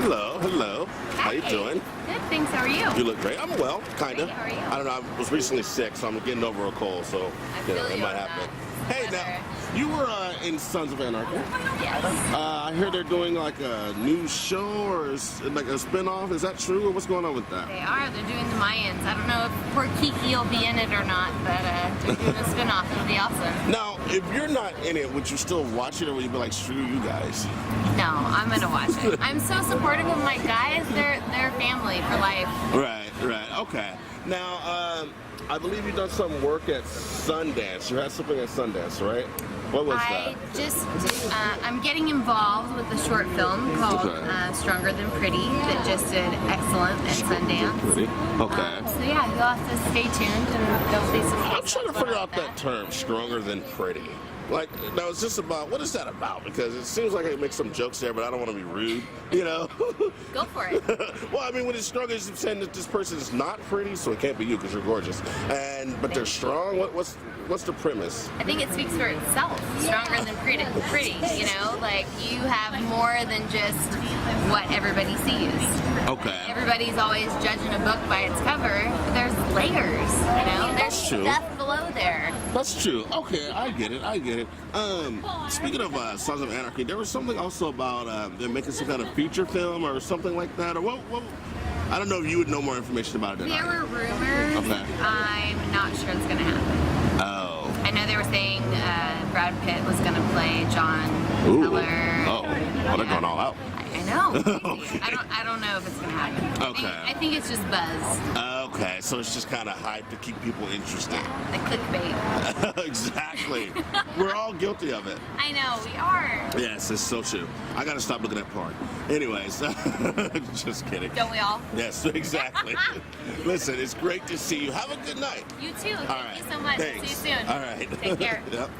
Hello, hello. How you Hi. doing? Good, thanks. How are you? You look great. I'm well, kinda. Great, how are you? I don't know. I was recently sick, so I'm getting over a cold. So I feel it you might on happen. that. Hey, Weather. now you were in Sons of Anarchy. Yes. I hear they're doing like a new show or like a spinoff. Is that true? Or what's going on with that? They are. They're doing the Mayans. I don't know if poor Kiki will be in it or not, but they're doing a spinoff. It'll be awesome. Now, if you're not in it, would you still watch it, or would you be like, screw you guys? No, I'm gonna watch it. I'm so supportive of my guys. They're family for life. Right. Okay. Now, I believe you've done some work at Sundance. You had something at Sundance, right? What was I that? just, I'm getting involved with a short film called Okay. Stronger Than Pretty that just did excellent at Sundance. Pretty. Okay. So yeah, you'll have to stay tuned and there'll be some I'm trying to figure out that term, stronger than pretty. Like, now it's just about, what is that about? Because it seems like I make some jokes there, but I don't want to be rude, you know? Go for it. Well, I mean, when it's stronger, it's saying that this person is not pretty, so it can't be you because you're gorgeous. But they're strong? What's the premise? I think it speaks for itself. Stronger than pretty, you know? Like, you have more than just what everybody sees. Okay. Everybody's always judging a book by its cover, but there's layers, you know? There's That's true. stuff below there. That's true. Okay, I get it. Speaking of Sons of Anarchy, there was something also about they're making some kind of feature film or something like that. Or what? I don't know if you would know more information about it than There I were do. rumors. Okay. I'm not sure it's going to happen. Oh. I know they were saying Brad Pitt was going to play John Ooh. Keller. Oh. Well, they're going all out. I know. Okay. I don't know if it's going to happen. Okay. I think it's just buzz. Okay, so it's just kind of hype to keep people interested. The clickbait. Exactly. We're all guilty of it. I know, we are. Yes, it's so true. I gotta stop looking at porn. Anyways, just kidding. Don't we all? Yes, exactly. Listen, it's great to see you. Have a good night. You too. All right. Thank you so much. Thanks. See you soon. All right. Take care. Yep.